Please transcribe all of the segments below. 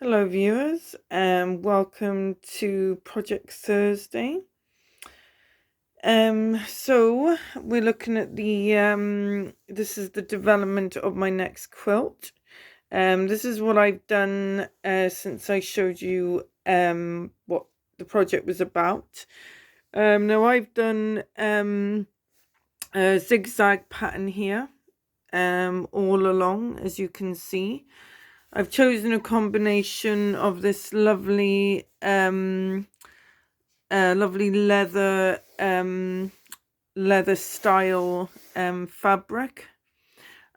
Hello viewers, and welcome to Project Thursday. So we're looking at this is the development of my next quilt. This is what I've done since I showed you what the project was about. Now I've done a zigzag pattern here all along, as you can see. I've chosen a combination of this lovely lovely leather style fabric,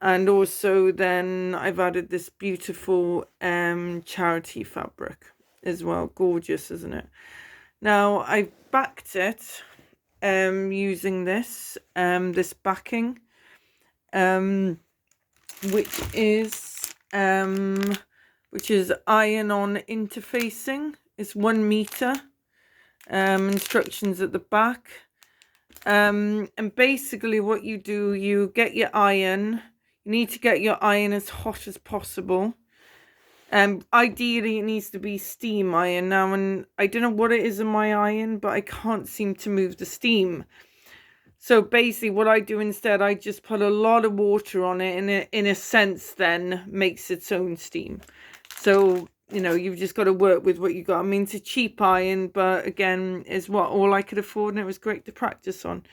and also then I've added this beautiful charity fabric as well. Gorgeous, isn't it? Now I've backed it using this backing, which is iron-on interfacing. It's 1 meter. Instructions at the back. And basically what you do, you get your iron. You need to get your iron as hot as possible. Ideally it needs to be steam iron. Now, and I don't know what it is in my iron, but I can't seem to move the steam. So basically what I do instead, I just put a lot of water on it, and it, in a sense, then makes its own steam. So, you know, you've just got to work with what you got. I mean, it's a cheap iron, but again, is what all I could afford, and it was great to practice on.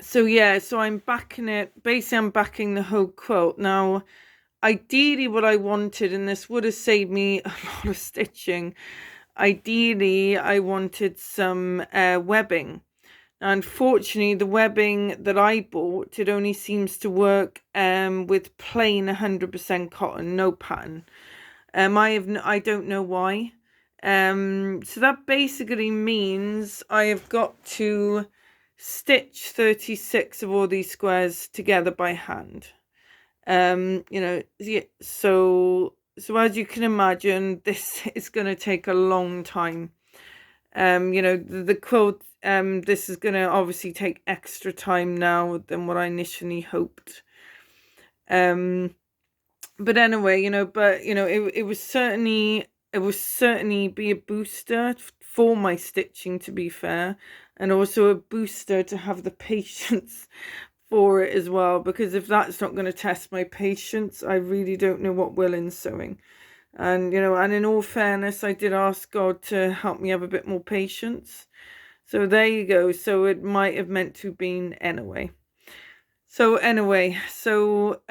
So yeah, so I'm backing it. Basically, I'm backing the whole quilt. Now, ideally what I wanted, and this would have saved me a lot of stitching, ideally I wanted some webbing. Unfortunately, the webbing that I bought, it only seems to work with plain 100% cotton, no pattern. I don't know why. So that basically means I have got to stitch 36 of all these squares together by hand. You know, so as you can imagine, this is going to take a long time. You know, the quilt, this is going to obviously take extra time now than what I initially hoped. But anyway, you know, it was certainly be a booster for my stitching, to be fair, and also a booster to have the patience for it as well, because if that's not going to test my patience, I really don't know what will in sewing. And, you know, and in all fairness, I did ask God to help me have a bit more patience. So there you go. So it might have meant to been anyway. So anyway, so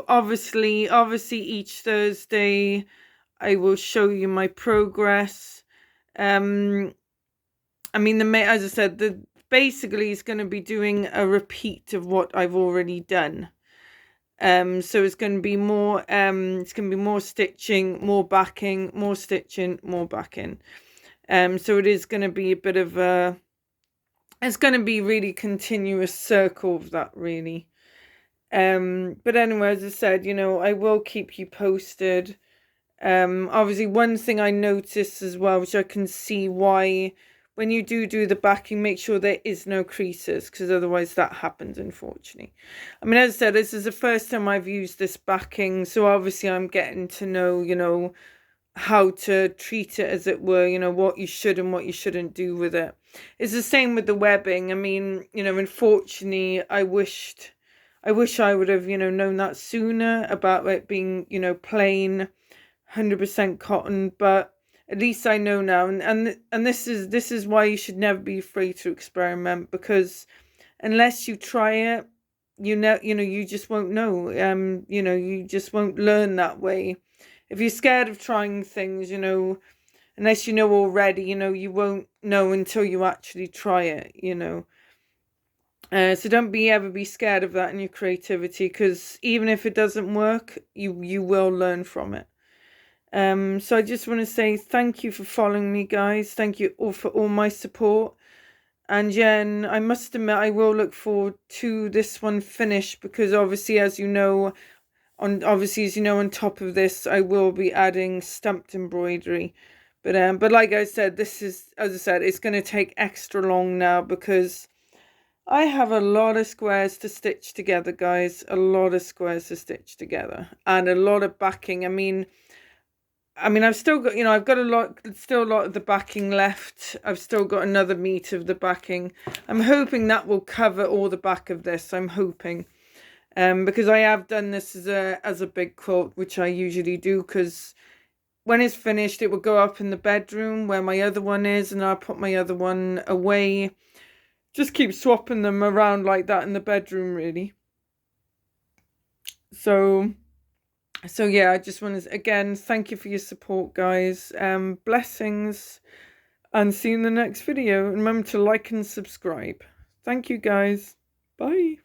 obviously each Thursday I will show you my progress. I mean, as I said, basically it's going to be doing a repeat of what I've already done. So it's going to be more stitching, more backing, more stitching, more backing. So it is going to be a bit of it's going to be really continuous circle of that, really. But anyway, as I said, you know, I will keep you posted. Obviously one thing I noticed as well, which I can see why, when you do the backing, make sure there is no creases, because otherwise that happens, unfortunately. I mean, as I said, this is the first time I've used this backing, so obviously I'm getting to know, you know, how to treat it, as it were, you know, what you should and what you shouldn't do with it. It's the same with the webbing. I mean, you know, unfortunately, I wish I would have, you know, known that sooner about it being, you know, plain 100% cotton, but at least I know now. And this is why you should never be afraid to experiment, because unless you try it, you just won't know. You know, you just won't learn that way. If you're scared of trying things, you know, unless you know already, you know, you won't know until you actually try it, you know. So don't ever be scared of that in your creativity, because even if it doesn't work, you will learn from it. So I just want to say thank you for following me, guys. Thank you all for all my support. And Jen, I must admit, I will look forward to this one finished, because obviously, as you know, on top of this, I will be adding stamped embroidery. But like I said, this is, as I said, it's going to take extra long now, because I have a lot of squares to stitch together, guys. A lot of squares to stitch together, and a lot of backing. I mean, I've still got, I've got still a lot of the backing left. I've still got another meter of the backing. I'm hoping that will cover all the back of this. I'm hoping, because I have done this as a big quilt, which I usually do, because when it's finished, it will go up in the bedroom where my other one is, and I'll put my other one away. Just keep swapping them around like that in the bedroom, really. So yeah, I just want to again thank you for your support, guys. Blessings, and see you in the next video. Remember to like and subscribe. Thank you, guys. Bye.